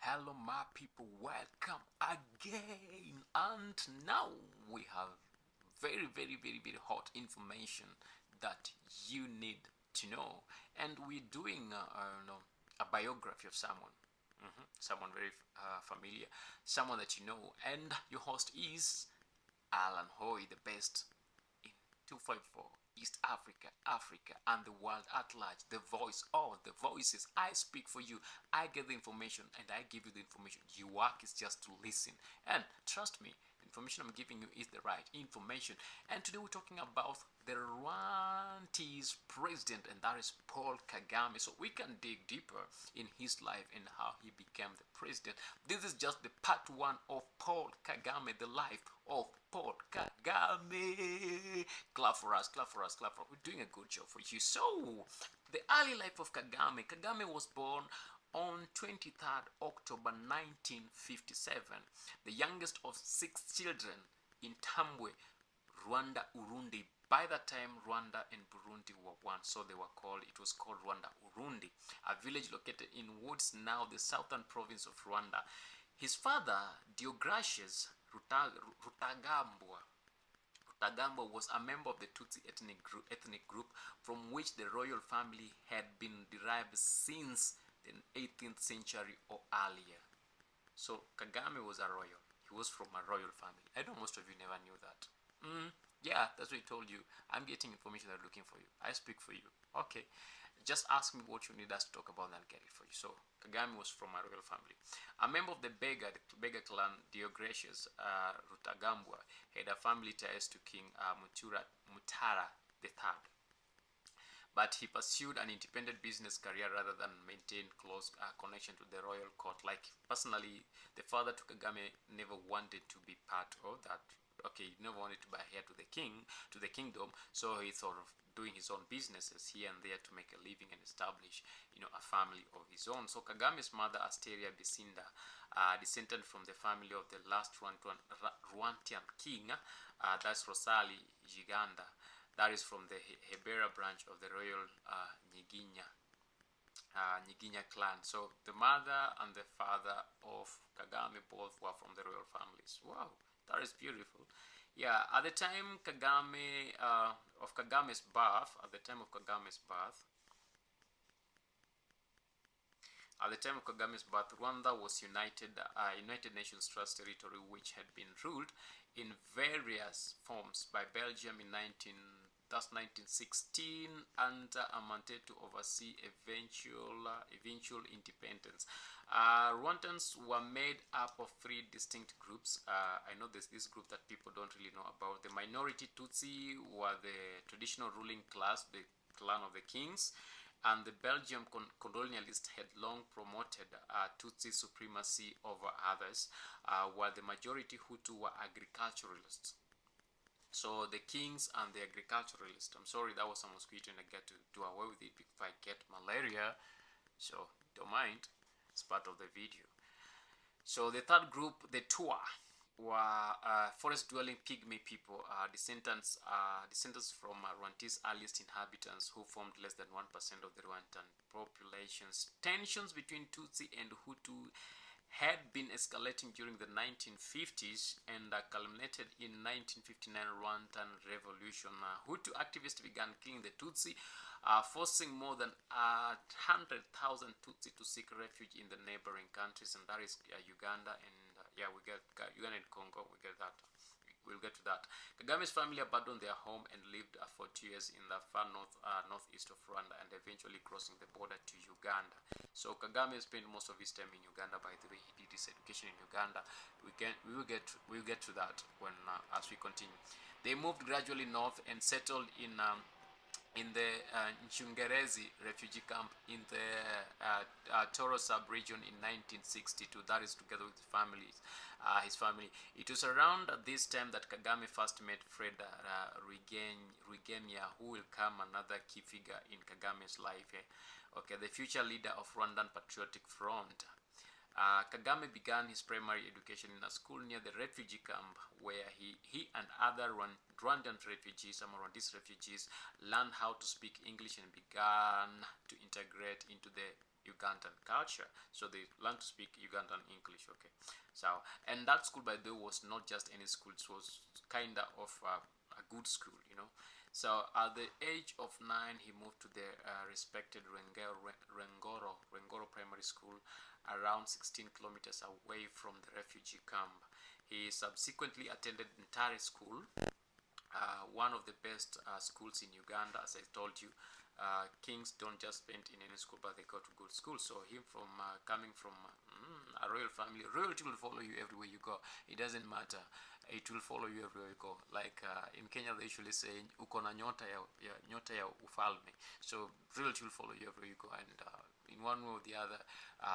Hello, my people, welcome again. And now we have very hot information that you need to know. And we're doing a biography of someone. Someone very familiar, someone that you know. And your host is Alan Hoy, the best in 254 East Africa, Africa, and the world at large. The voice of the voices. I speak for you. I get the information and I give you the information. Your work is just to listen. And trust me, the information I'm giving you is the right information. And today we're talking about the Rwanda's president, and that is Paul Kagame. So we can dig deeper in his life and how he became the president. This is just the part one of Paul Kagame, the life of Paul Kagame. Clap for us, clap for us, clap for us. We're doing a good job for you. So, the early life of Kagame. Kagame was born on 23rd October 1957, the youngest of 6 children in Tambwe, Rwanda, Urundi. By that time, Rwanda and Burundi were one, so it was called Rwanda, Urundi, a village located in woods, now the southern province of Rwanda. His father, Deogratius Rutagambwa, was a member of the Tutsi ethnic group from which the royal family had been derived since the 18th century or earlier. So Kagame was a royal. He was from a royal family. I know most of you never knew that. Yeah, that's what I told you. I'm getting information that I'm looking for you. I speak for you. Okay. Just ask me what you need us to talk about and I'll get it for you. So, Kagame was from a royal family. A member of the Bega clan, Deogratius Rutagambwa, had a family ties to King Mutara III. But he pursued an independent business career rather than maintain close connection to the royal court. Like, personally, the father to Kagame never wanted to be part of that. Okay, he never wanted to buy heir to the kingdom, so he thought of doing his own businesses here and there to make a living and establish, a family of his own. So Kagame's mother, Asteria Bisinda, descended from the family of the last Rwandan king, that's Rosali Giganda, that is from the Hebera branch of the royal Nyiginya clan. So the mother and the father of Kagame both were from the royal families. Wow, that is beautiful. Yeah, at the time of Kagame's birth, Rwanda was United Nations Trust territory, which had been ruled in various forms by Belgium in 1916 and amounted to oversee eventual independence. Rwandans were made up of 3 distinct groups. I know there's this group that people don't really know about. The minority Tutsi were the traditional ruling class, the clan of the kings, and the Belgian colonialists had long promoted Tutsi supremacy over others, while the majority Hutu were agriculturalists. So the kings and the agriculturalists. I'm sorry, that was some mosquito and I get to do away with it if I get malaria. So don't mind, it's part of the video. So the third group, the Twa, were forest-dwelling pygmy people, descendants from Rwanda's earliest inhabitants, who formed less than 1% of the Rwandan populations. Tensions between Tutsi and Hutu had been escalating during the 1950s and culminated in 1959 Rwandan revolution. Hutu activists began killing the Tutsi, forcing more than 100,000 Tutsi to seek refuge in the neighboring countries, and that is Uganda and we get Uganda and Congo. We'll get to that. Kagame's family abandoned their home and lived for 2 years in the far northeast of Rwanda, and eventually crossing the border to Uganda. So Kagame spent most of his time in Uganda. By the way, he did his education in Uganda. We'll get to that when as we continue. They moved gradually north and settled in the Nchungerezi refugee camp in the Toro sub-region in 1962. That is together with his family. It was around this time that Kagame first met Fred Rwigema, who will become another key figure in Kagame's life. Okay, the future leader of Rwandan Patriotic Front. Kagame began his primary education in a school near the refugee camp, where he and other Rwandan refugees, some Rwandese refugees, learned how to speak English and began to integrate into the Ugandan culture. So they learn to speak Ugandan English. Okay, so and that school, by the way, was not just any school. It was kind of a good school, you know. So at the age of 9, he moved to the respected Rengoro Primary School, around 16 kilometers away from the refugee camp. He subsequently attended Ntare School, one of the best schools in Uganda. As I told you, kings don't just spend in any school, but they go to good school. So him from coming from a royal family, royalty will follow you everywhere you go. It doesn't matter. It will follow you everywhere you go. Like in Kenya, they usually say uko na nyota ya ufalme. So royalty will follow you everywhere you go, and in one way or the other,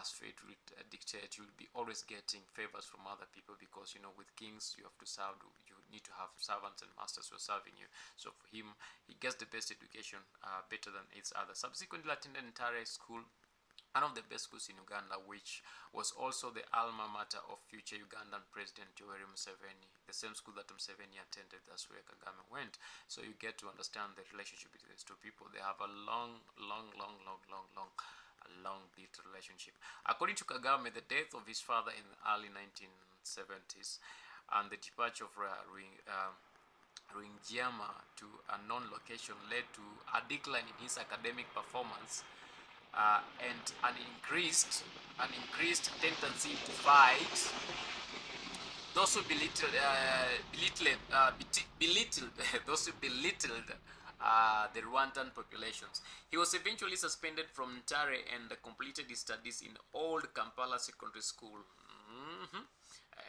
as fate will dictate, you'll be always getting favors from other people, because you know, with kings you have to serve. You need to have servants and masters who are serving you. So for him, he gets the best education, better than its other. Subsequently attended Ntare School, one of the best schools in Uganda, which was also the alma mater of future Ugandan President Yoweri Museveni. The same school that Museveni attended, that's where Kagame went. So you get to understand the relationship between these two people. They have a long built relationship. According to Kagame, the death of his father in the early 1970s and the departure of Ringiama to a non-location led to a decline in his academic performance, and an increased tendency to fight those who belittled those who belittled the Rwandan populations. He was eventually suspended from Ntare and completed his studies in Old Kampala Secondary School.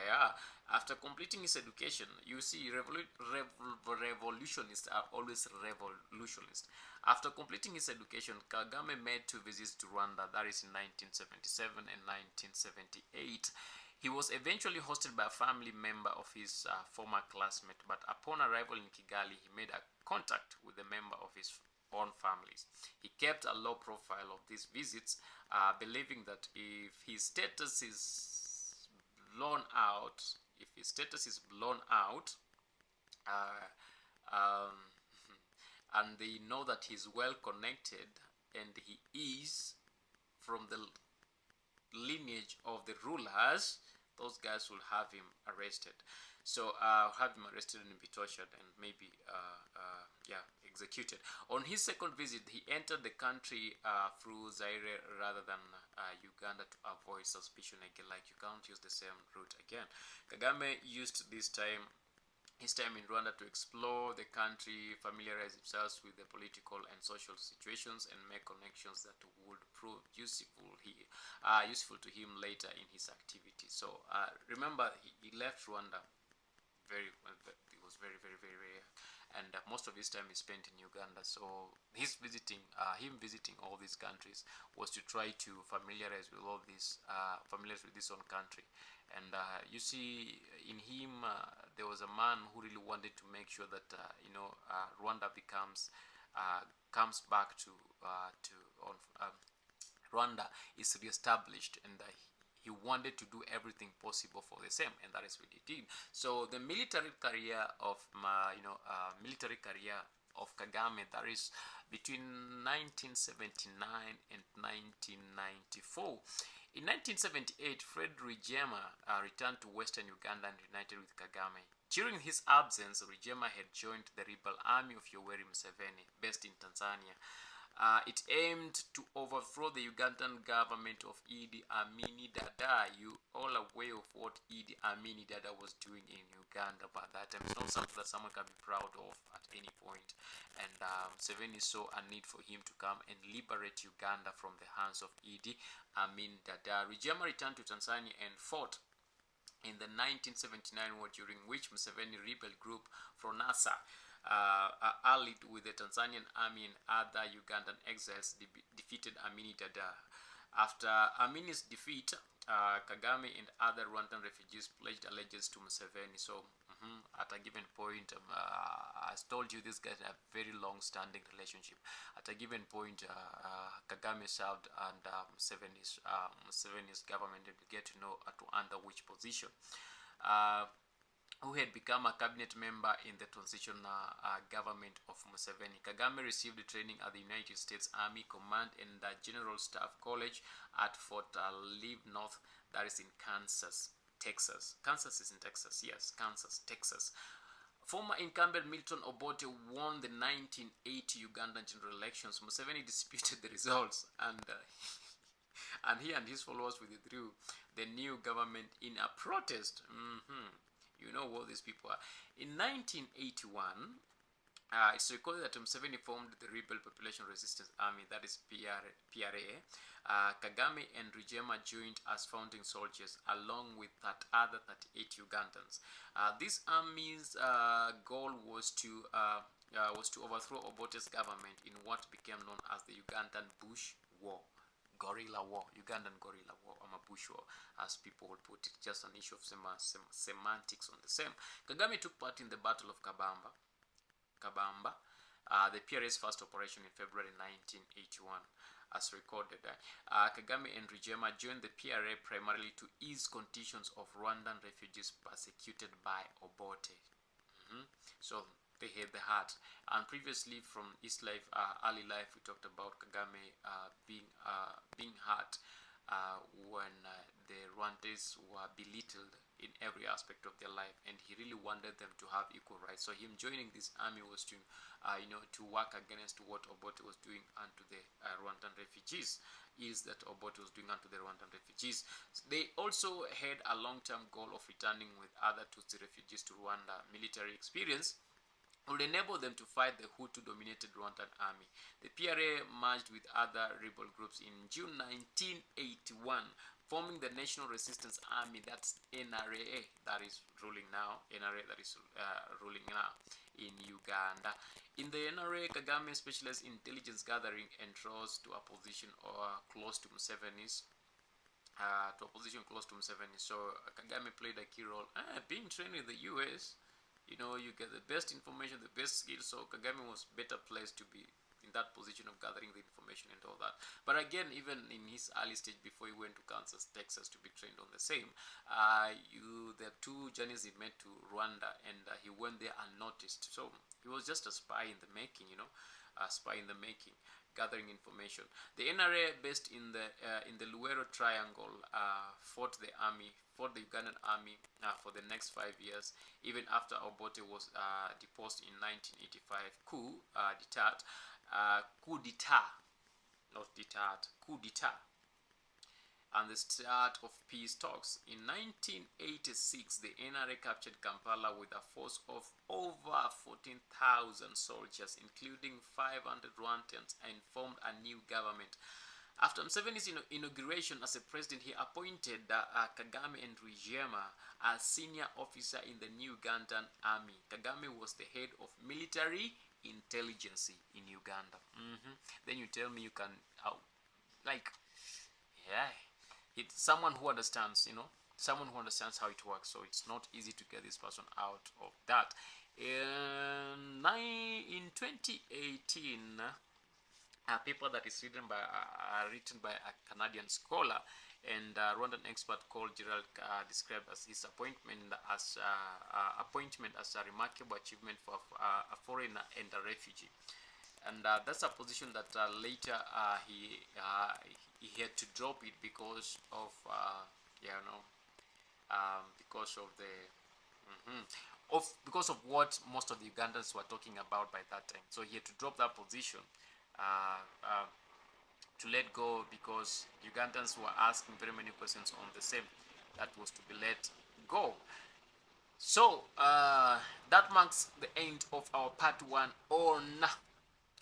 Yeah. After completing his education, you see, revolutionists are always revolutionists. After completing his education, Kagame made 2 visits to Rwanda, that is in 1977 and 1978. He was eventually hosted by a family member of his former classmate, but upon arrival in Kigali, he made a contact with a member of his own families. He kept a low profile of these visits, believing that if his status is blown out, uh, um, and they know that he's well connected and he is from the lineage of the rulers, those guys will have him arrested. So have him arrested and be tortured and maybe executed. On his second visit, he entered the country through Zaire rather than Uganda, to avoid suspicion again. Like, you can't use the same route again. Kagame used his time in Rwanda to explore the country, familiarize himself with the political and social situations, and make connections that would prove useful to him later in his activity. So remember, he left Rwanda it was very and most of his time is spent in Uganda. So him visiting all these countries was to try to familiarize with his own country. And you see, in him, there was a man who really wanted to make sure that Rwanda comes back to Rwanda is reestablished, and he wanted to do everything possible for the same, and that is what he did. So the military career of Kagame, that is between 1979 and 1994. In 1978, Fred Rwigema returned to Western Uganda and united with Kagame. During his absence, Rwigema had joined the rebel army of Yoweri Museveni, based in Tanzania. It aimed to overthrow the Ugandan government of Idi Amin Dada. You all aware of what Idi Amin Dada was doing in Uganda by that time. It's not something that someone can be proud of at any point. And Museveni saw a need for him to come and liberate Uganda from the hands of Idi Amin Dada. Rwigema returned to Tanzania and fought in the 1979 war, during which Museveni rebel group Fronasa allied with the Tanzanian army and other Ugandan exiles defeated Amini Dada. After Amini's defeat, Kagame and other Rwandan refugees pledged allegiance to Museveni. So at a given point, as told you, these guys have very long-standing relationship. At a given point, Kagame served under Museveni's government, and we get to know under which position. who had become a cabinet member in the transition government of Museveni. Kagame received training at the United States Army Command and General Staff College at Fort Leave North, that is in Kansas, Texas. Kansas is in Texas, yes, Kansas, Texas. Former incumbent Milton Obote won the 1980 Ugandan general elections. Museveni disputed the results, and he and his followers withdrew the new government in a protest. You know what these people are. In 1981, it's recorded that Museveni formed the Rebel Population Resistance Army, that is PRA. Kagame and Rwanda joined as founding soldiers, along with that other 38 Ugandans. This army's goal was to overthrow Obote's government in what became known as the Ugandan Bush War. Guerrilla war, Ugandan guerrilla war, or bush war, as people would put it, just an issue of semantics on the same. Kagame took part in the Battle of Kabamba, the PRA's first operation in February 1981, as recorded. Kagame and Rwanda joined the PRA primarily to ease conditions of Rwandan refugees persecuted by Obote. So they had the heart. And previously from East Life, Early Life, we talked about Kagame being hurt when the Rwandese were belittled in every aspect of their life, and he really wanted them to have equal rights. So him joining this army was to to work against what Obote was doing unto the Rwandan refugees, is that Obote was doing unto the Rwandan refugees. They also had a long-term goal of returning with other Tutsi refugees to Rwanda. Military experience would enable them to fight the Hutu-dominated Rwandan army. The PRA merged with other rebel groups in June 1981, forming the National Resistance Army, that's NRA, that is ruling now, NRA that is ruling now in Uganda. In the NRA, Kagame specialized in intelligence gathering and rose to a position close to Museveni's. So Kagame played a key role. Being trained in the US, you get the best information, the best skills. So Kagame was better placed to be in that position of gathering the information and all that. But again, even in his early stage, before he went to Kansas, Texas to be trained on the same, the two journeys he made to Rwanda, and he went there unnoticed. So he was just a spy in the making, a spy in the making, gathering information. The NRA, based in the Luero Triangle, fought the Ugandan army for the next 5 years, even after Obote was deposed in 1985. Coup d'etat, and the start of peace talks. In 1986, the NRA captured Kampala with a force of over 14,000 soldiers, including 500 Rwandans, and formed a new government. After Museveni's inauguration as a president, he appointed Kagame and Rwanda as senior officer in the new Ugandan army. Kagame was the head of military intelligence in Uganda. Then you tell me you can, it's someone who understands, someone who understands how it works. So it's not easy to get this person out of that. In 2018, a paper that is written by a Canadian scholar and Rwandan expert called Gerald described as his appointment as a remarkable achievement for a foreigner and a refugee. And that's a position that later he had to drop it because of because of what most of the Ugandans were talking about by that time. So he had to drop that position to let go, because Ugandans were asking very many questions on the same that was to be let go. So that marks the end of our part 1 on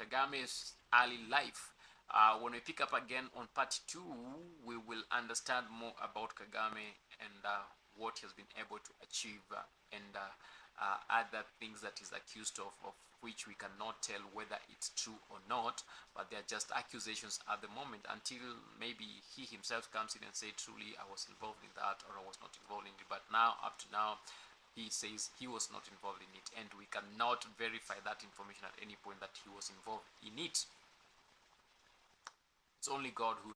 Kagame's early life. When we pick up again on part 2, we will understand more about Kagame and what he has been able to achieve and other things that he's accused of which we cannot tell whether it's true or not, but they're just accusations at the moment, until maybe he himself comes in and say, truly I was involved in that, or I was not involved in it. But now, up to now, he says he was not involved in it, and we cannot verify that information at any point that he was involved in it. It's only God who